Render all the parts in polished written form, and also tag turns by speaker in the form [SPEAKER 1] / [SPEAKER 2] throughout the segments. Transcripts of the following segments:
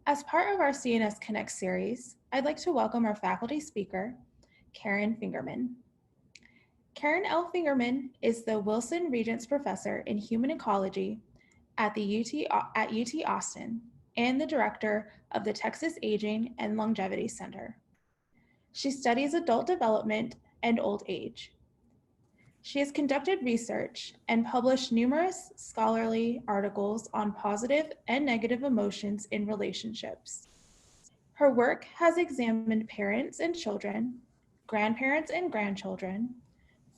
[SPEAKER 1] As part of our CNS Connect series, I'd like to welcome our faculty speaker, Karen Fingerman. Karen L. Fingerman is the Wilson Regents Professor in Human Ecology at UT Austin and the director of the Texas Aging and Longevity Center. She studies adult development and old age. She has conducted research and published numerous scholarly articles on positive and negative emotions in relationships. Her work has examined parents and children, grandparents and grandchildren,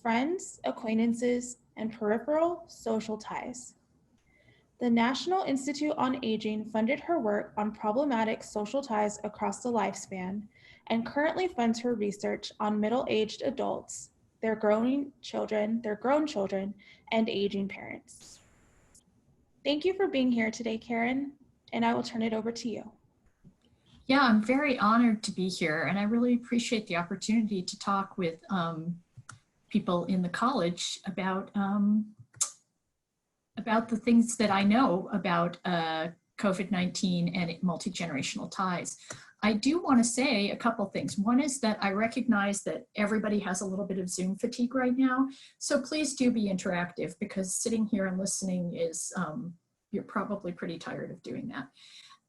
[SPEAKER 1] friends, acquaintances, and peripheral social ties. The National Institute on Aging funded her work on problematic social ties across the lifespan and currently funds her research on middle-aged adults, their grown children, and aging parents. Thank you for being here today, Karen, and I will turn it over to you.
[SPEAKER 2] Yeah, I'm very honored to be here, and I really appreciate the opportunity to talk with people in the college about the things that I know about COVID-19 and multi-generational ties. I do want to say a couple things. One is that I recognize that everybody has a little bit of Zoom fatigue right now, so please do be interactive, because sitting here and listening is, you're probably pretty tired of doing that.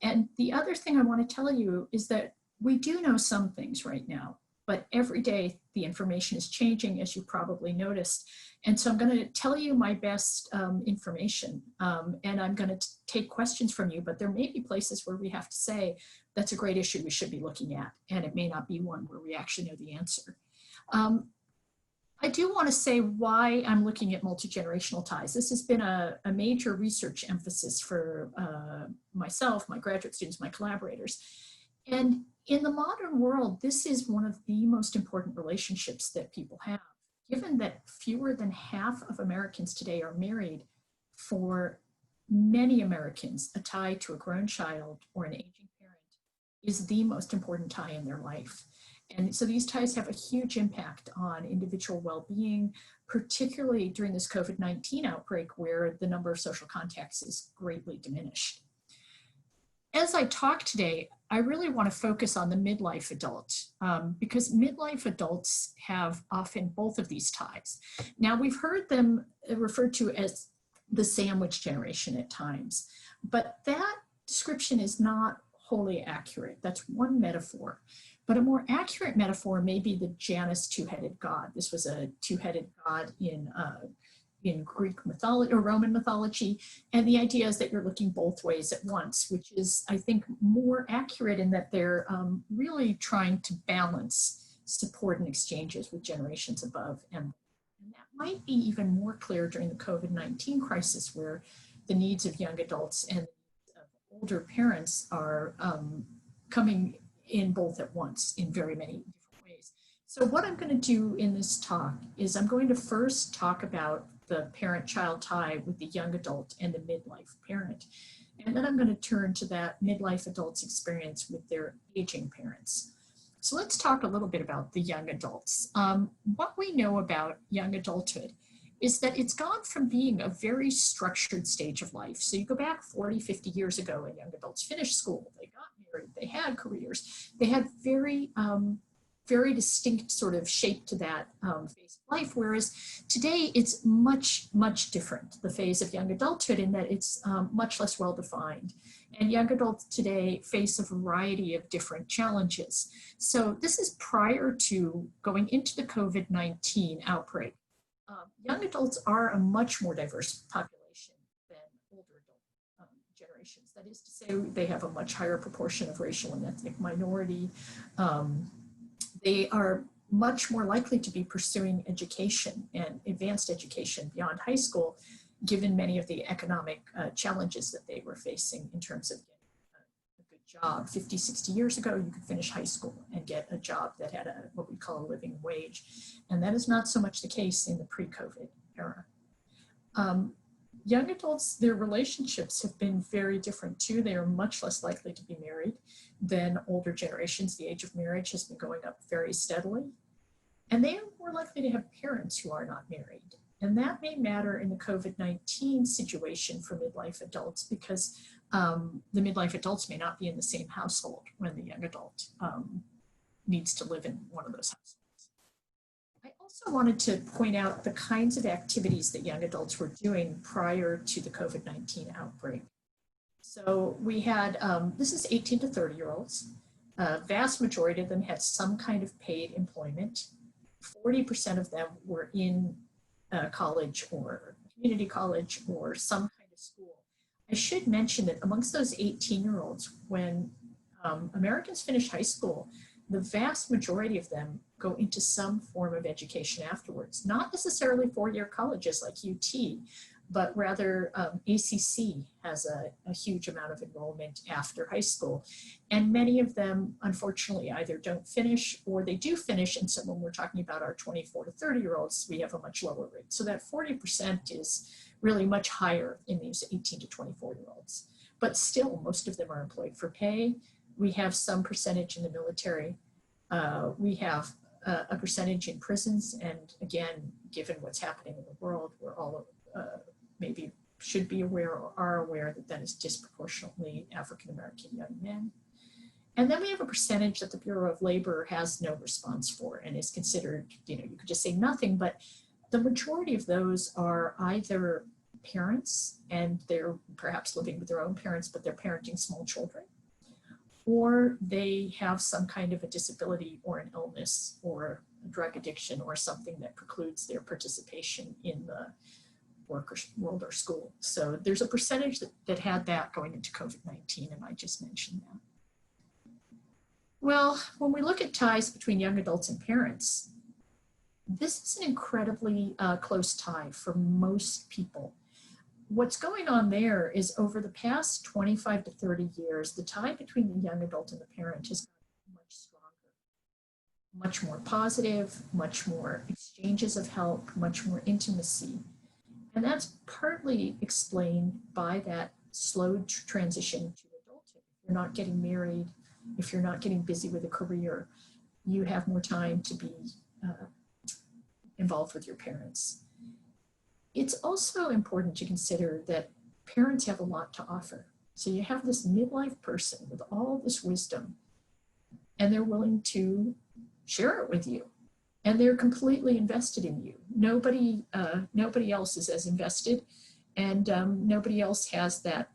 [SPEAKER 2] And the other thing I want to tell you is that we do know some things right now, but every day the information is changing, as you probably noticed. And so I'm going to tell you my best information, and I'm going to take questions from you, but there may be places where we have to say, that's a great issue we should be looking at, and it may not be one where we actually know the answer. I do want to say why I'm looking at multi-generational ties. This has been a major research emphasis for myself, my graduate students, my collaborators. And in the modern world, this is one of the most important relationships that people have. Given that fewer than half of Americans today are married, for many Americans, a tie to a grown child or an aging parent is the most important tie in their life. And so these ties have a huge impact on individual well-being, particularly during this COVID-19 outbreak, where the number of social contacts is greatly diminished. As I talk today, I really want to focus on the midlife adult, because midlife adults have often both of these ties. Now, we've heard them referred to as the sandwich generation at times, but that description is not wholly accurate. That's one metaphor. But a more accurate metaphor may be the Janus two-headed god. This was a two-headed god in Greek mythology or Roman mythology. And the idea is that you're looking both ways at once, which is, I think, more accurate in that they're really trying to balance support and exchanges with generations above. And that might be even more clear during the COVID-19 crisis, where the needs of young adults and older parents are coming in both at once in very many different ways. So what I'm going to do in this talk is I'm going to first talk about the parent-child tie with the young adult and the midlife parent. And then I'm going to turn to that midlife adult's experience with their aging parents. So let's talk a little bit about the young adults. What we know about young adulthood is that it's gone from being a very structured stage of life. So you go back 40, 50 years ago, and young adults finished school, they got married, they had careers, they had very distinct sort of shape to that phase of life, whereas today it's much, much different, the phase of young adulthood, in that it's much less well-defined. And young adults today face a variety of different challenges. So this is prior to going into the COVID-19 outbreak. Young adults are a much more diverse population than older adult generations. That is to say, they have a much higher proportion of racial and ethnic minority. They are much more likely to be pursuing education and advanced education beyond high school, given many of the economic challenges that they were facing in terms of getting a good job. 50, 60 years ago, you could finish high school and get a job that had what we call a living wage. And that is not so much the case in the pre-COVID era. Young adults, their relationships have been very different too. They are much less likely to be married than older generations. The age of marriage has been going up very steadily. And they are more likely to have parents who are not married. And that may matter in the COVID-19 situation for midlife adults because the midlife adults may not be in the same household when the young adult needs to live in one of those households. I also wanted to point out the kinds of activities that young adults were doing prior to the COVID-19 outbreak. So we had, this is 18 to 30-year-olds. Vast majority of them had some kind of paid employment. 40% of them were in college or community college or some kind of school. I should mention that amongst those 18-year-olds, when Americans finish high school, the vast majority of them go into some form of education afterwards, not necessarily four-year colleges like UT, but rather ACC has a huge amount of enrollment after high school. And many of them, unfortunately, either don't finish or they do finish. And so when we're talking about our 24 to 30-year-olds, we have a much lower rate. So that 40% is really much higher in these 18 to 24-year-olds. But still, most of them are employed for pay. We have some percentage in the military. We have a percentage in prisons. And again, given what's happening in the world, we're all maybe should be aware or are aware that that is disproportionately African-American young men. And then we have a percentage that the Bureau of Labor has no response for and is considered, you could just say nothing, but the majority of those are either parents and they're perhaps living with their own parents, but they're parenting small children, or they have some kind of a disability or an illness or a drug addiction or something that precludes their participation in the work or world or school. So there's a percentage that had that going into COVID-19, and I just mentioned that. Well, when we look at ties between young adults and parents, this is an incredibly close tie for most people. What's going on there is over the past 25 to 30 years, the tie between the young adult and the parent has gotten much stronger, much more positive, much more exchanges of help, much more intimacy. And that's partly explained by that slow transition to adulthood. If you're not getting married, if you're not getting busy with a career, you have more time to be involved with your parents. It's also important to consider that parents have a lot to offer. So you have this midlife person with all this wisdom, and they're willing to share it with you. And they're completely invested in you. Nobody else is as invested, and nobody else has that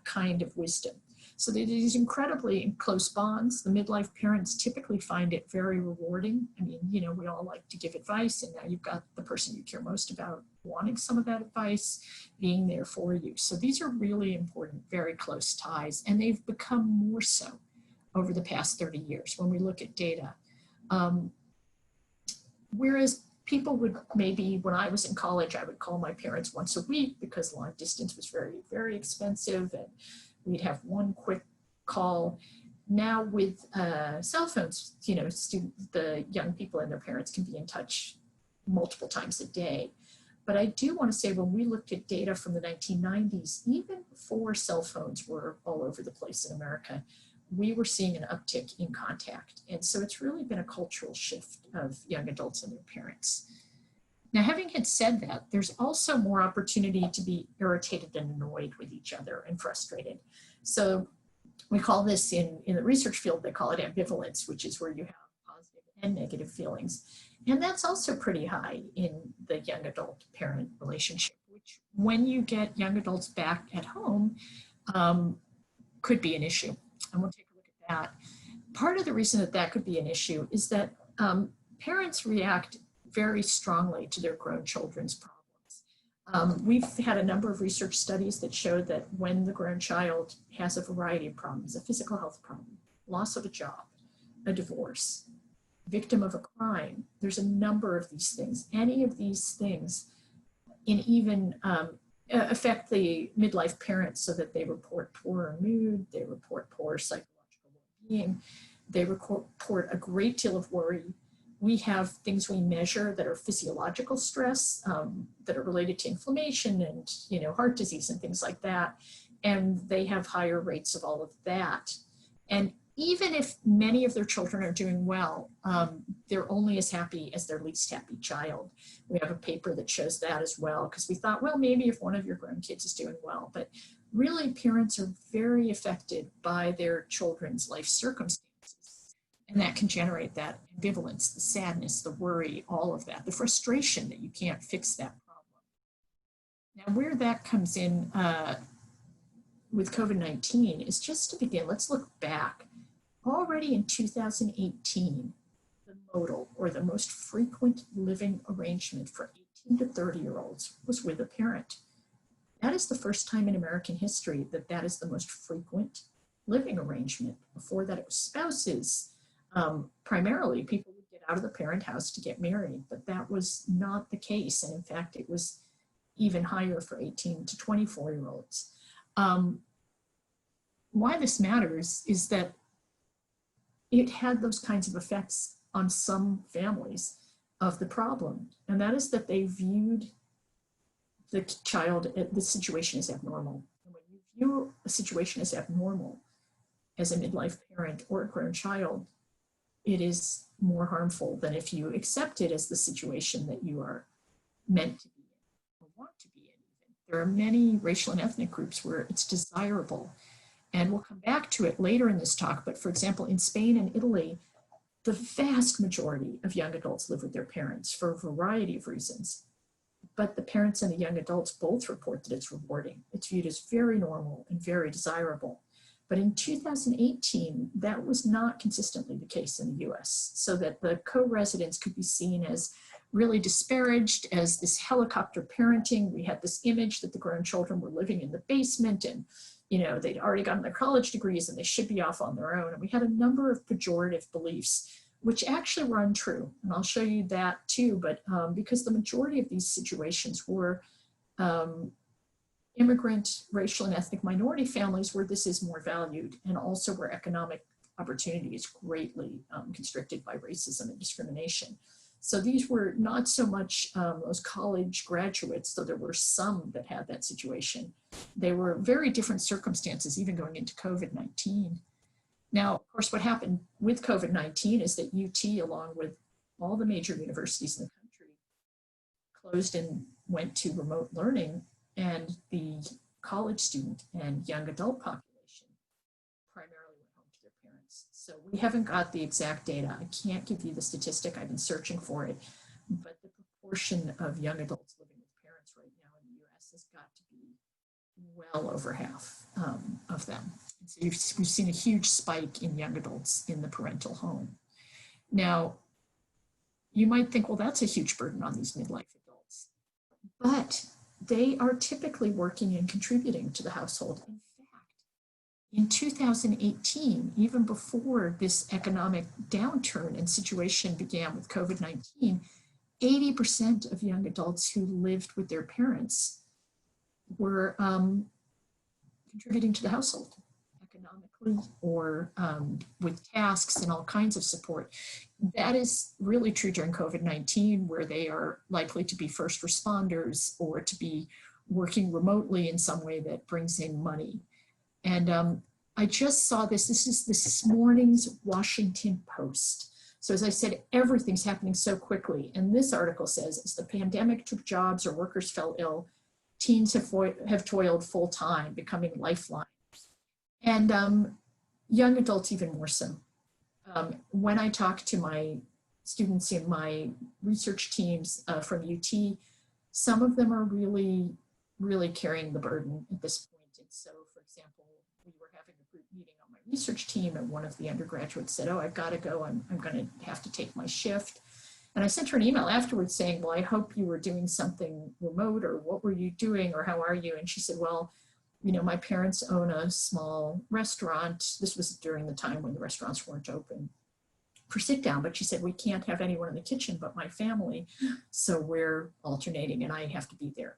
[SPEAKER 2] kind of wisdom. So these incredibly close bonds. The midlife parents typically find it very rewarding. I mean, we all like to give advice, and now you've got the person you care most about wanting some of that advice, being there for you. So these are really important, very close ties, and they've become more so over the past 30 years when we look at data. Whereas people would maybe, when I was in college, I would call my parents once a week because long distance was very, very expensive, and we'd have one quick call. Now with cell phones, the young people and their parents can be in touch multiple times a day. But I do want to say, when we looked at data from the 1990s, even before cell phones were all over the place in America, we were seeing an uptick in contact. And so it's really been a cultural shift of young adults and their parents. Now, having had said that, there's also more opportunity to be irritated and annoyed with each other and frustrated. So we call this in the research field, they call it ambivalence, which is where you have positive and negative feelings. And that's also pretty high in the young adult parent relationship, which when you get young adults back at home could be an issue. And we'll take a look at that. Part of the reason that that could be an issue is that parents react very strongly to their grown children's problems. We've had a number of research studies that show that when the grown child has a variety of problems, a physical health problem, loss of a job, a divorce, victim of a crime, there's a number of these things. Any of these things in even affect the midlife parents so that they report poorer mood, they report poor psychological well-being, they report a great deal of worry. We have things we measure that are physiological stress that are related to inflammation and heart disease and things like that. And they have higher rates of all of that. And even if many of their children are doing well, they're only as happy as their least happy child. We have a paper that shows that as well, because we thought, well, maybe if one of your grown kids is doing well, but really parents are very affected by their children's life circumstances. And that can generate that ambivalence, the sadness, the worry, all of that, the frustration that you can't fix that problem. Now, where that comes in with COVID-19 is just to begin, let's look back. Already in 2018, the modal, or the most frequent living arrangement for 18 to 30-year-olds was with a parent. That is the first time in American history that that is the most frequent living arrangement. Before that, it was spouses. Primarily, people would get out of the parent house to get married, but that was not the case. And in fact, it was even higher for 18 to 24-year-olds. Why this matters is that it had those kinds of effects on some families of the problem. And that is that they viewed the child, the situation as abnormal. And when you view a situation as abnormal, as a midlife parent or a grown child, it is more harmful than if you accept it as the situation that you are meant to be in or want to be in. There are many racial and ethnic groups where it's desirable. And we'll come back to it later in this talk, but for example, in Spain and Italy, the vast majority of young adults live with their parents for a variety of reasons. But the parents and the young adults both report that it's rewarding. It's viewed as very normal and very desirable. But in 2018, that was not consistently the case in the US, so that the co-residence could be seen as really disparaged, as this helicopter parenting. We had this image that the grown children were living in the basement and they'd already gotten their college degrees and they should be off on their own. And we had a number of pejorative beliefs, which actually were untrue. And I'll show you that too, but because the majority of these situations were immigrant, racial, and ethnic minority families where this is more valued, and also where economic opportunity is greatly constricted by racism and discrimination. So these were not so much those college graduates, though there were some that had that situation. They were very different circumstances, even going into COVID-19. Now, of course, what happened with COVID-19 is that UT, along with all the major universities in the country, closed and went to remote learning, and the college student and young adult population primarily went home to their parents. So we haven't got the exact data. I can't give you the statistic. I've been searching for it, but the proportion of young adults living with parents right now in the US has got to be well over half of them. And so we've seen a huge spike in young adults in the parental home. Now, you might think, well, that's a huge burden on these midlife adults, but they are typically working and contributing to the household. In fact, in 2018, even before this economic downturn and situation began with COVID-19, 80% of young adults who lived with their parents were contributing to the household economically or with tasks and all kinds of support. That is really true during COVID-19, where they are likely to be first responders or to be working remotely in some way that brings in money. And I just saw this. This is this morning's Washington Post. So as I said, everything's happening so quickly. And this article says, as the pandemic took jobs or workers fell ill, teens have toiled full time, becoming lifelines. And young adults even more so. When I talk to my students in my research teams from UT, some of them are really, really carrying the burden at this point. And so, for example, we were having a group meeting on my research team, and one of the undergraduates said, oh, I've got to go. I'm going to have to take my shift. And I sent her an email afterwards saying, well, I hope you were doing something remote, or what were you doing, or how are you? And she said, well, my parents own a small restaurant. This was during the time when the restaurants weren't open for sit down, but she said, we can't have anyone in the kitchen but my family. So we're alternating and I have to be there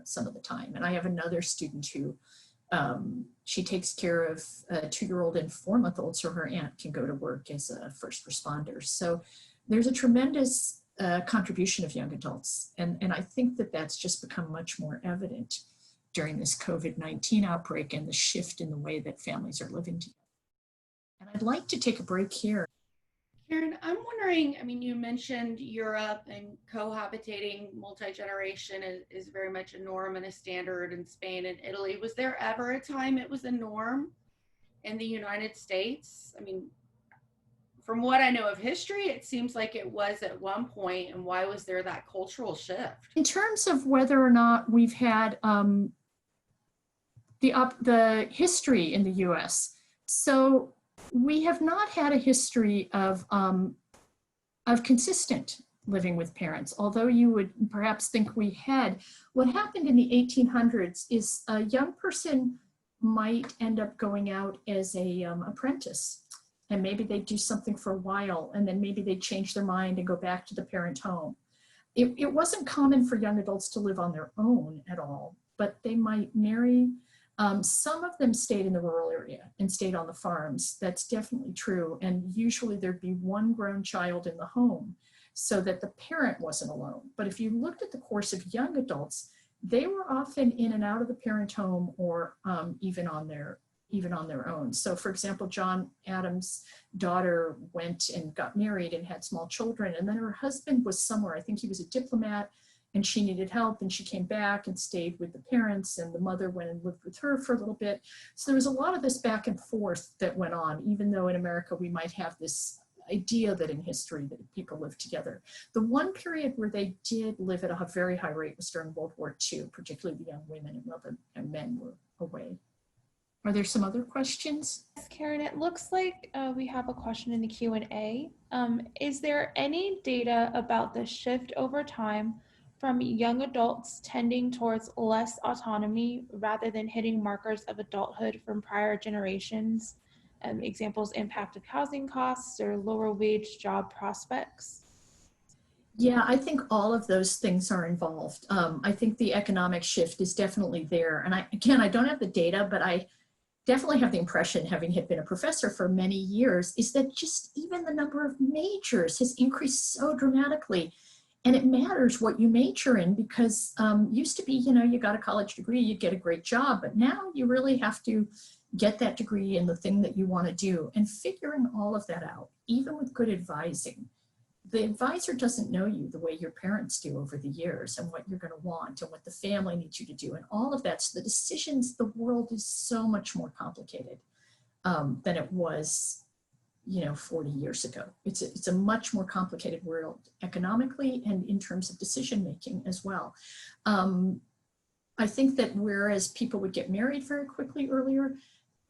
[SPEAKER 2] some of the time. And I have another student who, she takes care of a 2-year-old and 4-month-old, so her aunt can go to work as a first responder. So there's a tremendous contribution of young adults. And I think that that's just become much more evident during this COVID-19 outbreak and the shift in the way that families are living together. And I'd like to take a break here.
[SPEAKER 3] Karen, I'm wondering, I mean, you mentioned Europe and cohabitating multi-generation is very much a norm and a standard in Spain and Italy. Was there ever a time it was a norm in the United States? I mean, from what I know of history, it seems like it was at one point, and why was there that cultural shift?
[SPEAKER 2] In terms of whether or not we've had the history in the US, so we have not had a history of consistent living with parents, although you would perhaps think we had. What happened in the 1800s is a young person might end up going out as a apprentice, and maybe they do something for a while, and then maybe they change their mind and go back to the parent home. It wasn't common for young adults to live on their own at all, but they might marry. Some of them stayed in the rural area and stayed on the farms. That's definitely true. And usually there'd be one grown child in the home so that the parent wasn't alone. But if you looked at the course of young adults, they were often in and out of the parent home, or even on their own. So for example, John Adams' daughter went and got married and had small children, and then her husband was somewhere, I think he was a diplomat, and she needed help, and she came back and stayed with the parents, and the mother went and lived with her for a little bit. So there was a lot of this back and forth that went on, even though in America we might have this idea that in history that people lived together. The one period where they did live at a very high rate was during World War II, particularly the young women and men were away. Are there some other questions?
[SPEAKER 1] Yes, Karen, it looks like we have a question in the Q&A. Is there any data about the shift over time from young adults tending towards less autonomy rather than hitting markers of adulthood from prior generations? Examples, impact of housing costs or lower wage job prospects?
[SPEAKER 2] Yeah, I think all of those things are involved. I think the economic shift is definitely there. And I don't have the data, but I definitely have the impression, having been a professor for many years, is that just even the number of majors has increased so dramatically. And it matters what you major in, because used to be, you got a college degree, you get a great job, but now you really have to get that degree in the thing that you want to do, and figuring all of that out, even with good advising. The advisor doesn't know you the way your parents do over the years, and what you're going to want and what the family needs you to do and all of that. So the decisions, the world is so much more complicated than it was 40 years ago. It's a much more complicated world economically and in terms of decision making as well. I think that whereas people would get married very quickly earlier,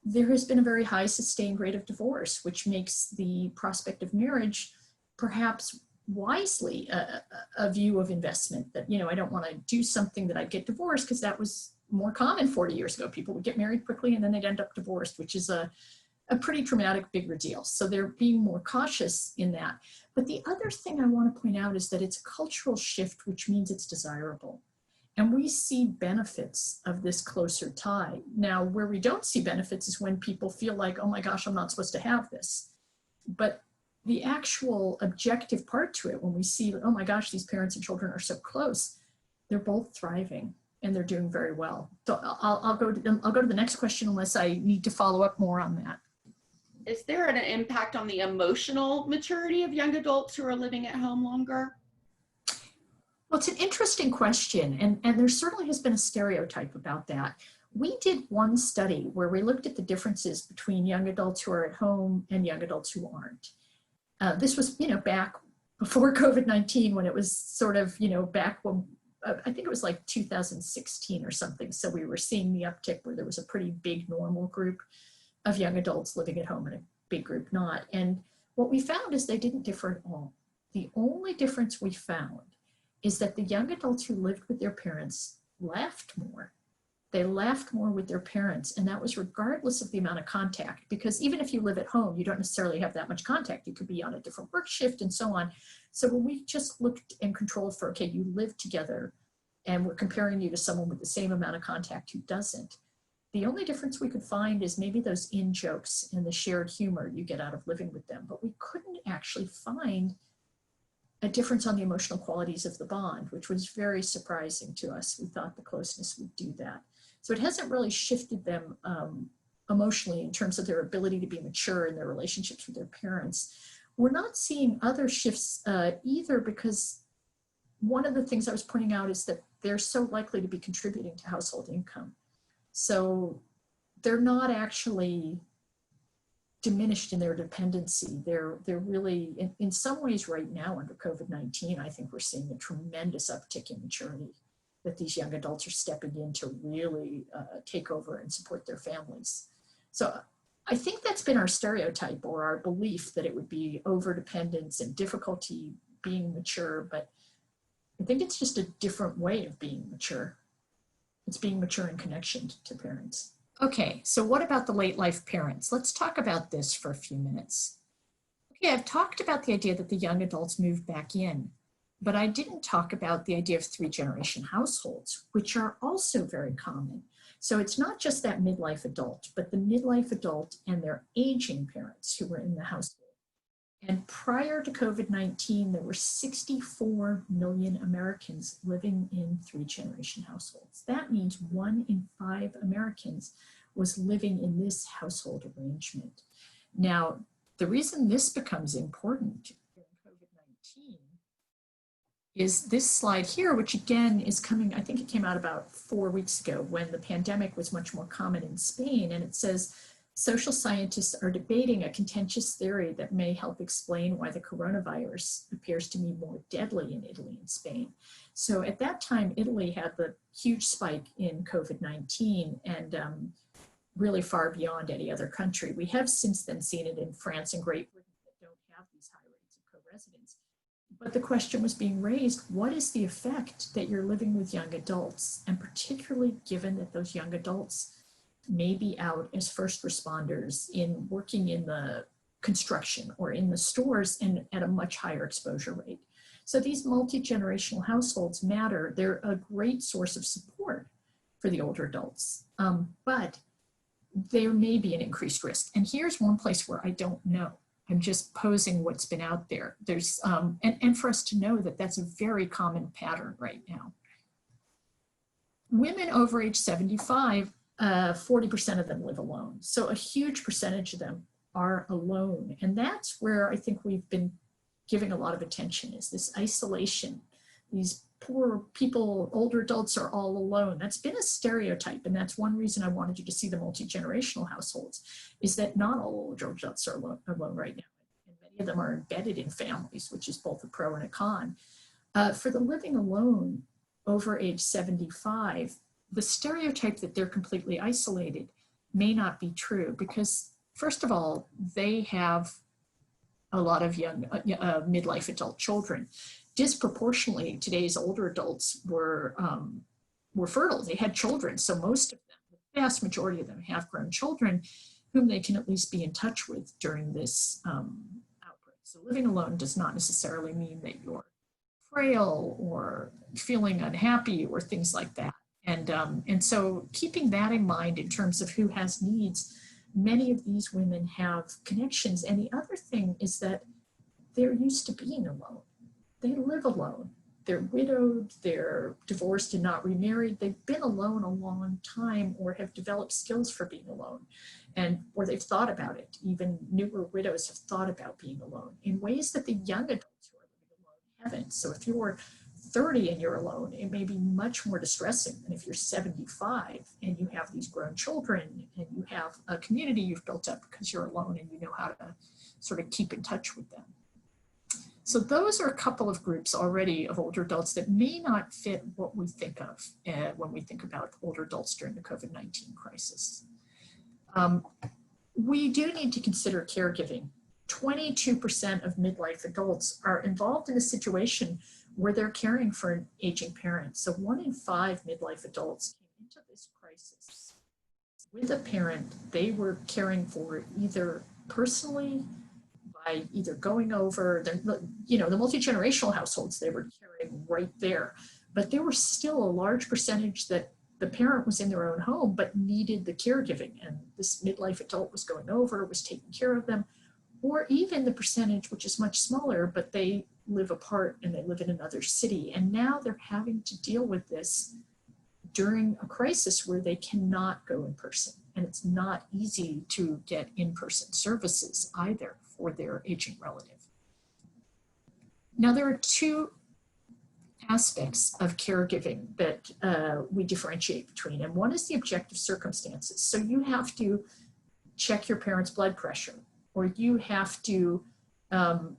[SPEAKER 2] there has been a very high sustained rate of divorce, which makes the prospect of marriage perhaps wisely a view of investment, that I don't want to do something that I'd get divorced, because that was more common 40 years ago. People would get married quickly and then they'd end up divorced, which is a pretty traumatic, bigger deal. So they're being more cautious in that. But the other thing I want to point out is that it's a cultural shift, which means it's desirable. And we see benefits of this closer tie. Now, where we don't see benefits is when people feel like, oh my gosh, I'm not supposed to have this. But the actual objective part to it, when we see, oh my gosh, these parents and children are so close, they're both thriving and they're doing very well. So I'll go to the next question unless I need to follow up more on that.
[SPEAKER 3] Is there an impact on the emotional maturity of young adults who are living at home longer?
[SPEAKER 2] Well, it's an interesting question, and there certainly has been a stereotype about that. We did one study where we looked at the differences between young adults who are at home and young adults who aren't. This was, back before COVID-19, when it was sort of, back when, I think it was like 2016 or something. So we were seeing the uptick where there was a pretty big normal group of young adults living at home and a big group not. And what we found is they didn't differ at all. The only difference we found is that the young adults who lived with their parents laughed more. They laughed more with their parents, and that was regardless of the amount of contact, because even if you live at home, you don't necessarily have that much contact. You could be on a different work shift and so on. So when we just looked and controlled for, okay, you live together, and we're comparing you to someone with the same amount of contact who doesn't, the only difference we could find is maybe those in-jokes and the shared humor you get out of living with them. But we couldn't actually find a difference on the emotional qualities of the bond, which was very surprising to us. We thought the closeness would do that. So it hasn't really shifted them emotionally in terms of their ability to be mature in their relationships with their parents. We're not seeing other shifts either, because one of the things I was pointing out is that they're so likely to be contributing to household income. So they're not actually diminished in their dependency. They're really, in some ways right now under COVID-19, I think we're seeing a tremendous uptick in maturity that these young adults are stepping in to really take over and support their families. So I think that's been our stereotype, or our belief, that it would be overdependence and difficulty being mature, but I think it's just a different way of being mature. It's being mature in connection to parents. Okay, so what about the late life parents? Let's talk about this for a few minutes. Okay, I've talked about the idea that the young adults move back in, but I didn't talk about the idea of 3-generation households, which are also very common. So it's not just that midlife adult, but the midlife adult and their aging parents who were in the household. And prior to COVID-19, there were 64 million Americans living in 3-generation households. That means 1 in 5 Americans was living in this household arrangement. Now, the reason this becomes important during COVID-19 is this slide here, which again is coming, I think it came out about 4 weeks ago when the pandemic was much more common in Spain, and it says, social scientists are debating a contentious theory that may help explain why the coronavirus appears to be more deadly in Italy and Spain. So at that time, Italy had the huge spike in COVID-19 and really far beyond any other country. We have since then seen it in France and Great Britain that don't have these high rates of co-residence. But the question was being raised, what is the effect that you're living with young adults? And particularly given that those young adults may be out as first responders in working in the construction or in the stores and at a much higher exposure rate. So these multi-generational households matter. They're a great source of support for the older adults, but there may be an increased risk. And here's one place where I don't know. I'm just posing what's been out there. There's, and for us to know that that's a very common pattern right now. Women over age 75, 40% of them live alone. So a huge percentage of them are alone. And that's where I think we've been giving a lot of attention, is this isolation. These poor people, older adults are all alone. That's been a stereotype. And that's one reason I wanted you to see the multi-generational households, is that not all older adults are alone right now. And many of them are embedded in families, which is both a pro and a con. For the living alone over age 75, the stereotype that they're completely isolated may not be true, because first of all, they have a lot of young midlife adult children. Disproportionately, today's older adults were fertile. They had children. So most of them, the vast majority of them, have grown children whom they can at least be in touch with during this outbreak. So living alone does not necessarily mean that you're frail or feeling unhappy or things like that. And so keeping that in mind in terms of who has needs, many of these women have connections. And the other thing is that they're used to being alone. They live alone. They're widowed, they're divorced and not remarried. They've been alone a long time, or have developed skills for being alone, or they've thought about it. Even newer widows have thought about being alone in ways that the young adults who are living alone haven't. So if you're 30 and you're alone, it may be much more distressing than if you're 75 and you have these grown children and you have a community you've built up because you're alone and you know how to sort of keep in touch with them. So those are a couple of groups already of older adults that may not fit what we think of when we think about older adults during the COVID-19 crisis. We do need to consider caregiving. 22% of midlife adults are involved in a situation where they're caring for an aging parent. So 1 in 5 midlife adults came into this crisis with a parent they were caring for, either personally, by either going over, the multi-generational households they were caring right there. But there were still a large percentage that the parent was in their own home but needed the caregiving, and this midlife adult was going over, was taking care of them. Or even the percentage, which is much smaller, but they live apart and they live in another city. And now they're having to deal with this during a crisis where they cannot go in person. and it's not easy to get in-person services either for their aging relative. Now, there are two aspects of caregiving that we differentiate between, and one is the objective circumstances. So you have to check your parents' blood pressure, or you have to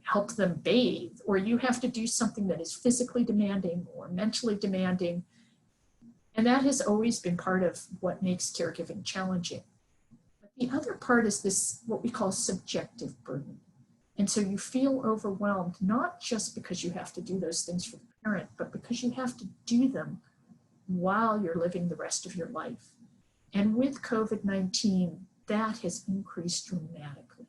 [SPEAKER 2] help them bathe, or you have to do something that is physically demanding or mentally demanding. And that has always been part of what makes caregiving challenging. But the other part is this, what we call subjective burden. And so you feel overwhelmed, not just because you have to do those things for the parent, but because you have to do them while you're living the rest of your life. And with COVID-19, that has increased dramatically.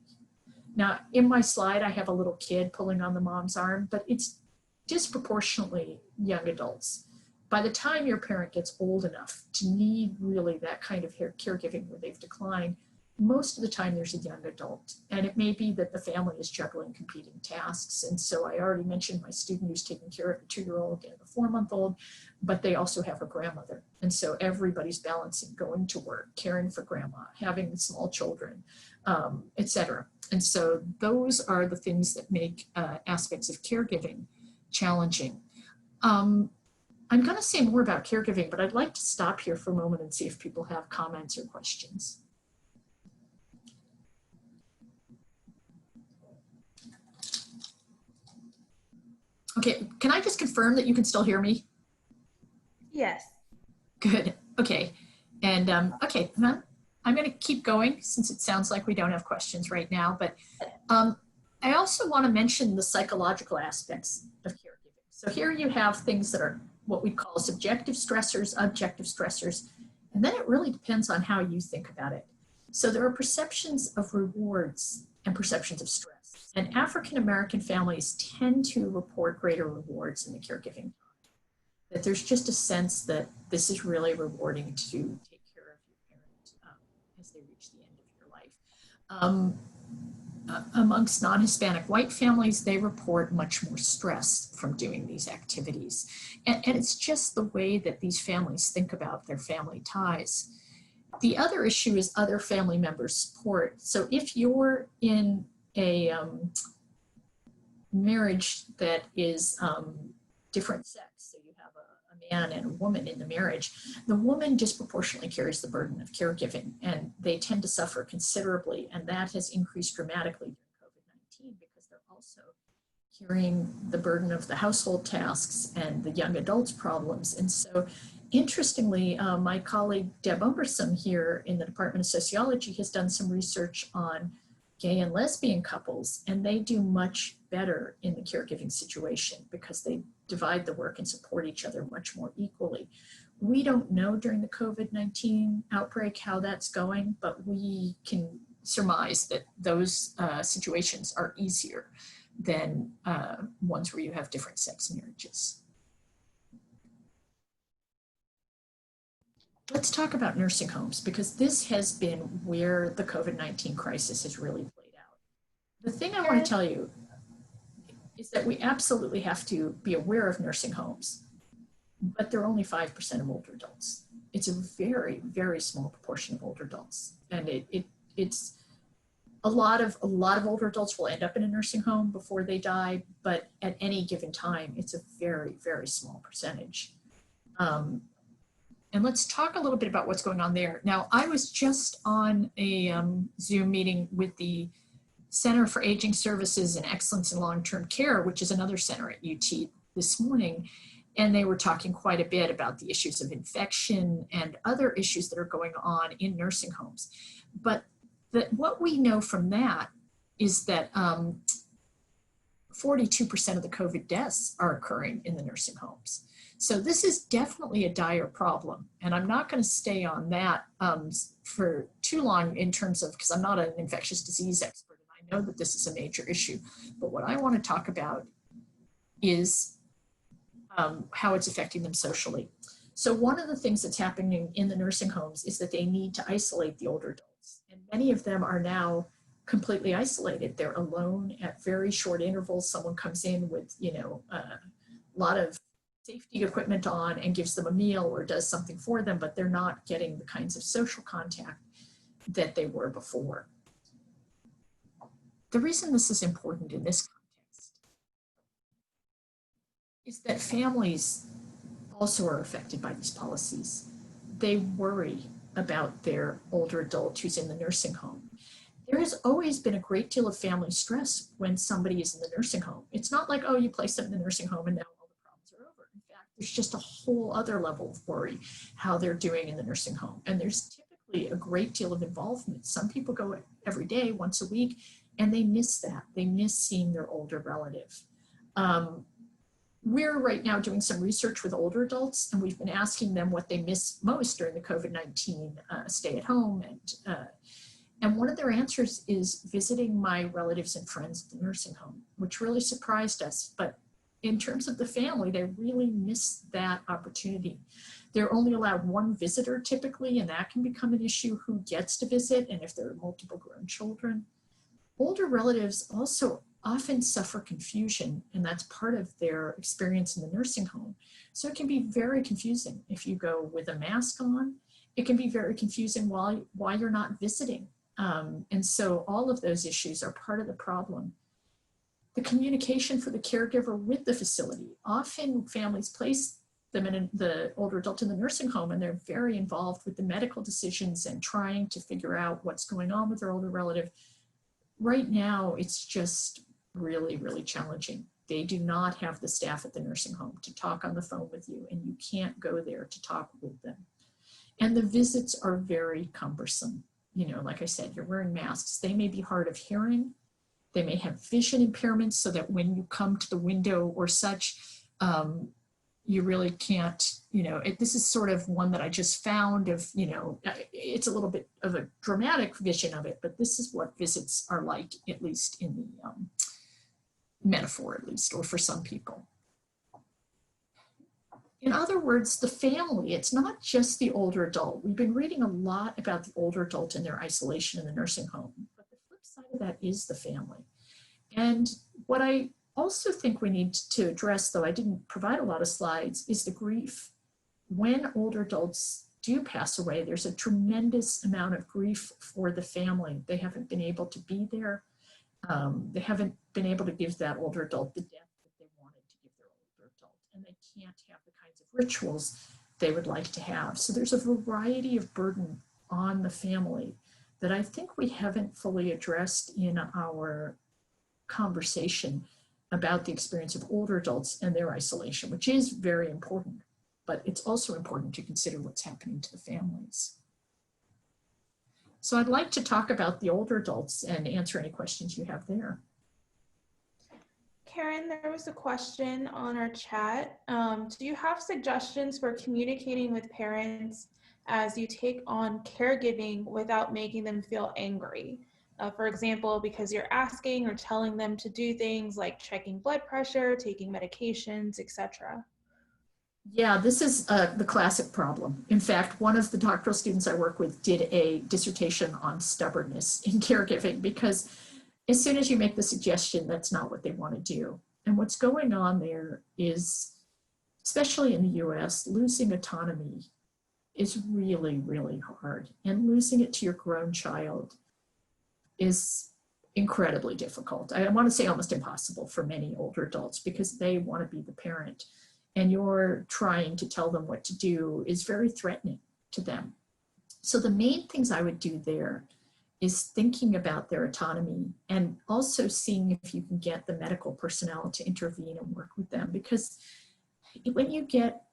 [SPEAKER 2] Now, in my slide, I have a little kid pulling on the mom's arm, but it's disproportionately young adults. By the time your parent gets old enough to need really that kind of caregiving where they've declined, most of the time there's a young adult. And it may be that the family is juggling competing tasks. And so I already mentioned my student who's taking care of a 2-year-old and a 4-month-old, but they also have a grandmother. And so everybody's balancing going to work, caring for grandma, having small children, etc. And so those are the things that make aspects of caregiving challenging. I'm going to say more about caregiving, but I'd like to stop here for a moment and see if people have comments or questions. Okay, can I just confirm that you can still hear me?
[SPEAKER 1] Yes.
[SPEAKER 2] Good, okay. And okay, I'm going to keep going since it sounds like we don't have questions right now, but I also want to mention the psychological aspects of caregiving. So here you have things that are what we call subjective stressors, objective stressors, and then it really depends on how you think about it. So there are perceptions of rewards and perceptions of stress. And African-American families tend to report greater rewards in the caregiving time. That there's just a sense that this is really rewarding to take care of your parent as they reach the end of your life. Amongst non-Hispanic white families, they report much more stress from doing these activities. And it's just the way that these families think about their family ties. The other issue is other family members' support. So if you're in a marriage that is different sex, so you have a man and a woman in the marriage, the woman disproportionately carries the burden of caregiving, and they tend to suffer considerably, and that has increased dramatically during COVID-19 because they're also carrying the burden of the household tasks and the young adults problems. And so interestingly, my colleague Deb Umbersom here in the Department of Sociology has done some research on gay and lesbian couples, and they do much better in the caregiving situation because they divide the work and support each other much more equally. We don't know during the COVID-19 outbreak how that's going, but we can surmise that those situations are easier than ones where you have different sex marriages. Let's talk about nursing homes, because this has been where the COVID-19 crisis has really played out. The thing I want to tell you is that we absolutely have to be aware of nursing homes, but they're only 5% of older adults. It's a very, very small proportion of older adults. And it's a lot of older adults will end up in a nursing home before they die, but at any given time, it's a very, very small percentage. And let's talk a little bit about what's going on there. Now, I was just on a Zoom meeting with the Center for Aging Services and Excellence in Long-Term Care, which is another center at UT this morning. And they were talking quite a bit about the issues of infection and other issues that are going on in nursing homes. But what we know from that is that 42% of the COVID deaths are occurring in the nursing homes. So this is definitely a dire problem. And I'm not going to stay on that for too long in terms of, because I'm not an infectious disease expert, and I know that this is a major issue. But what I want to talk about is how it's affecting them socially. So one of the things that's happening in the nursing homes is that they need to isolate the older adults. And many of them are now completely isolated. They're alone at very short intervals. Someone comes in with, a lot of safety equipment on and gives them a meal or does something for them, but they're not getting the kinds of social contact that they were before. The reason this is important in this context is that families also are affected by these policies. They worry about their older adult who's in the nursing home. There has always been a great deal of family stress when somebody is in the nursing home. It's not like, oh, you place them in the nursing home and now all the problems are over. In fact, there's just a whole other level of worry how they're doing in the nursing home. And there's typically a great deal of involvement. Some people go every day, once a week, and they miss that. They miss seeing their older relative. We're right now doing some research with older adults, and we've been asking them what they miss most during the COVID-19 stay at home. And one of their answers is visiting my relatives and friends at the nursing home, which really surprised us. But in terms of the family, they really miss that opportunity. They're only allowed one visitor typically, and that can become an issue, who gets to visit and if there are multiple grown children. Older relatives also often suffer confusion, and that's part of their experience in the nursing home. So it can be very confusing if you go with a mask on. It can be very confusing why you're not visiting. And so all of those issues are part of the problem. The communication for the caregiver with the facility. Often families place them in the older adult in the nursing home, and they're very involved with the medical decisions and trying to figure out what's going on with their older relative. Right now, it's just really, really challenging. They do not have the staff at the nursing home to talk on the phone with you, and you can't go there to talk with them. And the visits are very cumbersome. You know, like I said, you're wearing masks. They may be hard of hearing. They may have vision impairments, so that when you come to the window or such, you really can't, this is sort of one that I just found of, it's a little bit of a dramatic vision of it, but this is what visits are like, at least in the metaphor, at least, or for some people. In other words, the family, it's not just the older adult. We've been reading a lot about the older adult and their isolation in the nursing home, but the flip side of that is the family. And what I also think we need to address, though I didn't provide a lot of slides, is the grief. When older adults do pass away, there's a tremendous amount of grief for the family. They haven't been able to be there. They haven't been able to give that older adult the death that they wanted to give their older adult, and they can't have the kinds of rituals they would like to have. So there's a variety of burden on the family that I think we haven't fully addressed in our conversation about the experience of older adults and their isolation, which is very important, but it's also important to consider what's happening to the families. So I'd like to talk about the older adults and answer any questions you have there.
[SPEAKER 1] Karen, there was a question on our chat. Do you have suggestions for communicating with parents as you take on caregiving without making them feel angry? For example, because you're asking or telling them to do things like checking blood pressure, taking medications, etc.
[SPEAKER 2] Yeah, this is the classic problem. In fact, one of the doctoral students I work with did a dissertation on stubbornness in caregiving, because as soon as you make the suggestion, that's not what they want to do. And what's going on there is, especially in the US, losing autonomy is really, really hard. And losing it to your grown child is incredibly difficult. I want to say almost impossible for many older adults, because they want to be the parent, and you're trying to tell them what to do is very threatening to them. So the main things I would do there is thinking about their autonomy, and also seeing if you can get the medical personnel to intervene and work with them. Because when you get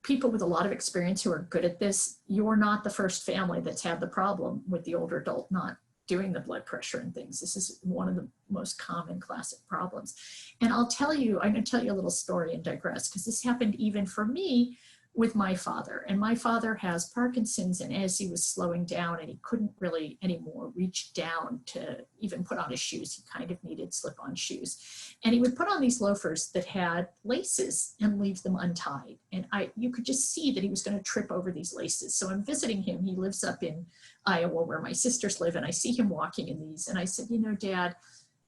[SPEAKER 2] people with a lot of experience who are good at this, you're not the first family that's had the problem with the older adult not doing the blood pressure and things. This is one of the most common classic problems. And I'm going to tell you a little story and digress, because this happened even for me with my father. And my father has Parkinson's, and as he was slowing down and he couldn't really anymore reach down to even put on his shoes, he kind of needed slip-on shoes. And he would put on these loafers that had laces and leave them untied. And you could just see that he was going to trip over these laces. So I'm visiting him. He lives up in Iowa where my sisters live, and I see him walking in these. And I said, Dad,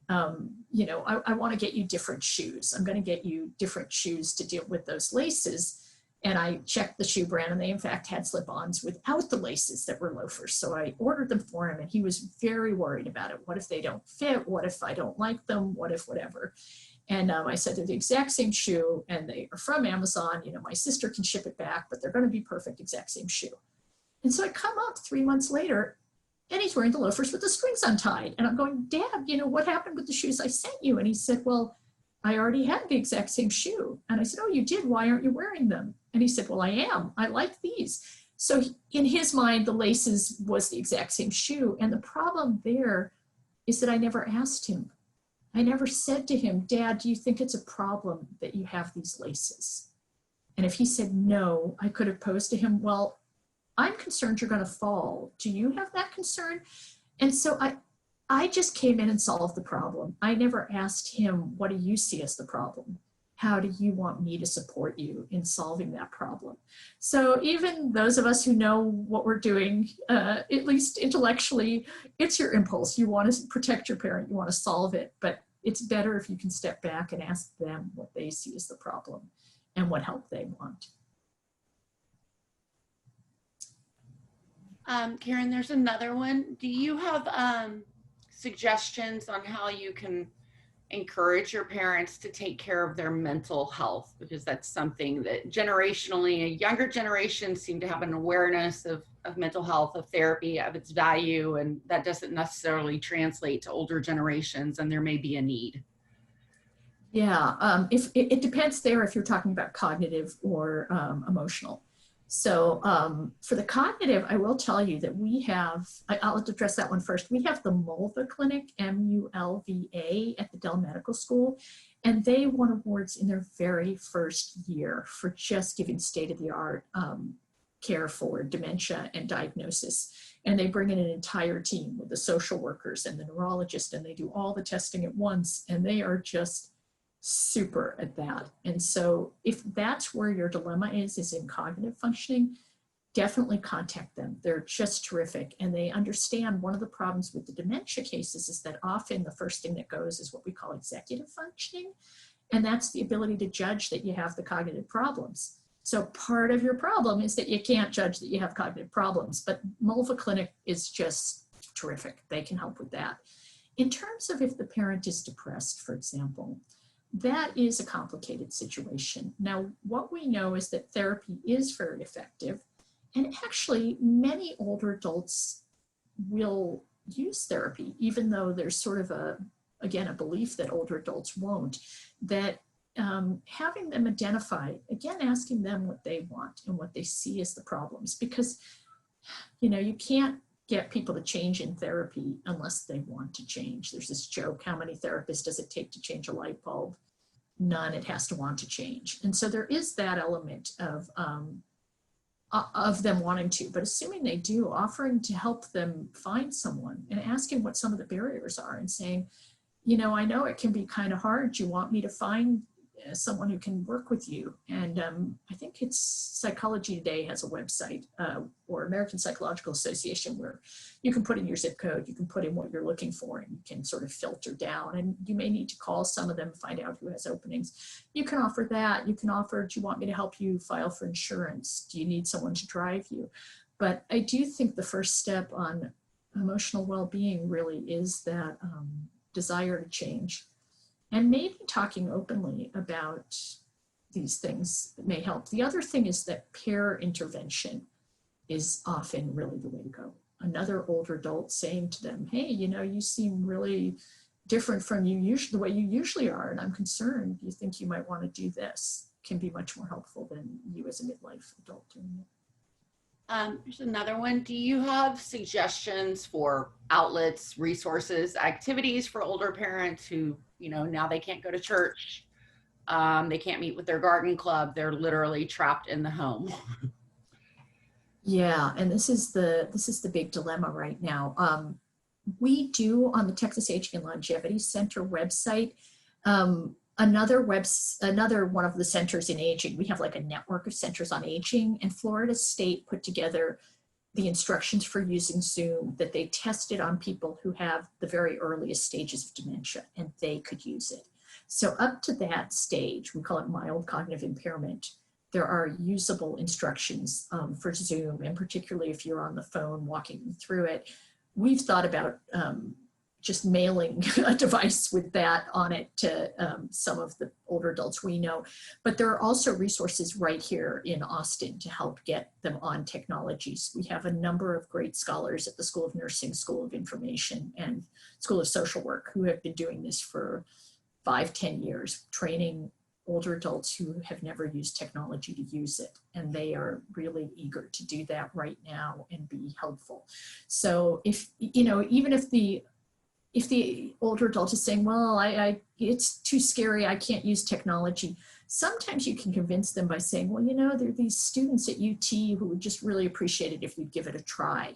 [SPEAKER 2] I want to get you different shoes. I'm going to get you different shoes to deal with those laces. And I checked the shoe brand, and they in fact had slip-ons without the laces that were loafers. So I ordered them for him, and he was very worried about it. What if they don't fit? What if I don't like them? What if whatever? And I said, they're the exact same shoe, and they are from Amazon. You know, my sister can ship it back, but they're going to be perfect, exact same shoe. And so I come up 3 months later, and he's wearing the loafers with the strings untied. And I'm going, Dad, you know, what happened with the shoes I sent you? And he said, well, I already had the exact same shoe. And I said, oh, you did? Why aren't you wearing them? And he said, well, I am. I like these. So in his mind, the laces was the exact same shoe. And the problem there is that I never asked him. I never said to him, Dad, do you think it's a problem that you have these laces? And if he said no, I could have posed to him, well, I'm concerned you're going to fall. Do you have that concern? And so I just came in and solved the problem. I never asked him, what do you see as the problem? How do you want me to support you in solving that problem? So even those of us who know what we're doing, at least intellectually, it's your impulse. You want to protect your parent, you want to solve it, but it's better if you can step back and ask them what they see as the problem and what help they want.
[SPEAKER 3] Karen, there's another one. Do you have suggestions on how you can encourage your parents to take care of their mental health? Because that's something that generationally, a younger generation seem to have an awareness of mental health, of therapy, of its value, and that doesn't necessarily translate to older generations, and there may be a need.
[SPEAKER 2] Yeah, if it depends there if you're talking about cognitive or emotional. So for the cognitive, I will tell you that we have, I'll address that one first. We have the Mulva Clinic, M-U-L-V-A, at the Dell Medical School, and they won awards in their very first year for just giving state-of-the-art care for dementia and diagnosis. And they bring in an entire team with the social workers and the neurologist, and they do all the testing at once, and they are just super at that. And so if that's where your dilemma is in cognitive functioning, definitely contact them. They're just terrific. And they understand one of the problems with the dementia cases is that often the first thing that goes is what we call executive functioning. And that's the ability to judge that you have the cognitive problems. So part of your problem is that you can't judge that you have cognitive problems, but Mulva Clinic is just terrific. They can help with that. In terms of if the parent is depressed, for example, that is a complicated situation. Now, what we know is that therapy is very effective, and actually many older adults will use therapy, even though there's sort of a belief that older adults won't, that having them identify, again, asking them what they want and what they see as the problems, because, you know, you can't get people to change in therapy unless they want to change. There's this joke, how many therapists does it take to change a light bulb? None. It has to want to change. And so there is that element of them wanting to, but assuming they do, offering to help them find someone and asking what some of the barriers are and saying, you know it can be kind of hard. Do you want me to find someone who can work with you? And I think it's Psychology Today has a website, or American Psychological Association, where you can put in your zip code, you can put in what you're looking for, and you can sort of filter down. And you may need to call some of them, find out who has openings. You can offer that. You can offer, do you want me to help you file for insurance? Do you need someone to drive you? But I do think the first step on emotional well-being really is that desire to change. And maybe talking openly about these things may help. The other thing is that peer intervention is often really the way to go. Another older adult saying to them, hey, you seem really different from the way you usually are, and I'm concerned. Do you think you might want to do this? Can be much more helpful than you as a midlife adult doing it.
[SPEAKER 3] Here's another one. Do you have suggestions for outlets, resources, activities for older parents who, now they can't go to church, they can't meet with their garden club, they're literally trapped in the home?
[SPEAKER 2] Yeah, and this is the big dilemma right now. We do on the Texas Aging and Longevity Center website, another one of the centers in aging. We have like a network of centers on aging, and Florida State put together the instructions for using Zoom that they tested on people who have the very earliest stages of dementia, and they could use it. So up to that stage, we call it mild cognitive impairment, there are usable instructions for Zoom, and particularly if you're on the phone walking through it. We've thought about just mailing a device with that on it to some of the older adults we know. But there are also resources right here in Austin to help get them on technologies. We have a number of great scholars at the School of Nursing, School of Information, and School of Social Work who have been doing this for 5-10 years, training older adults who have never used technology to use it. And they are really eager to do that right now and be helpful. So if, you know, even if the older adult is saying, well, it's too scary, I can't use technology, sometimes you can convince them by saying, well, you know, there are these students at UT who would just really appreciate it if you'd give it a try.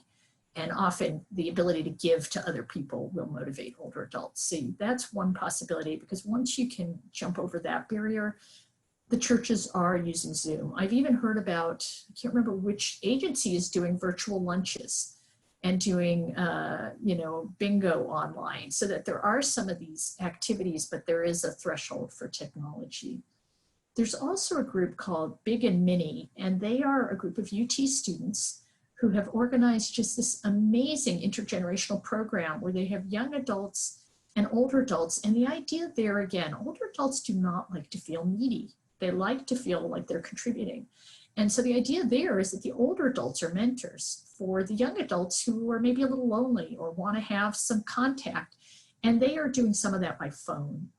[SPEAKER 2] And often the ability to give to other people will motivate older adults. So that's one possibility, because once you can jump over that barrier, the churches are using Zoom. I've even heard about, I can't remember which agency is doing virtual lunches and doing, you know, bingo online, so that there are some of these activities, but there is a threshold for technology. There's also a group called Big and Mini, and they are a group of UT students who have organized just this amazing intergenerational program where they have young adults and older adults. And the idea there, again, older adults do not like to feel needy. They like to feel like they're contributing. And so the idea there is that the older adults are mentors for the young adults who are maybe a little lonely or want to have some contact. And they are doing some of that by phone.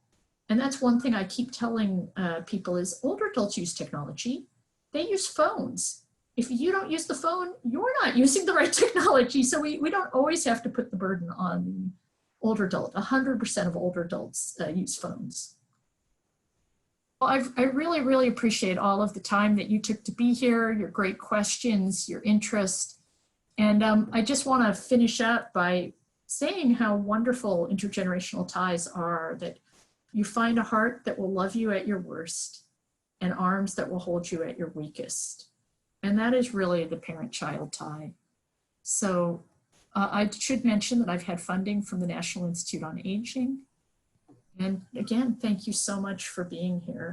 [SPEAKER 2] And that's one thing I keep telling people is older adults use technology. They use phones. If you don't use the phone, you're not using the right technology. So we don't always have to put the burden on the older adult. 100% of older adults use phones. Well, I really, really appreciate all of the time that you took to be here, your great questions, your interest. And I just want to finish up by saying how wonderful intergenerational ties are, that you find a heart that will love you at your worst and arms that will hold you at your weakest. And that is really the parent-child tie. So I should mention that I've had funding from the National Institute on Aging. And again, thank you so much for being here.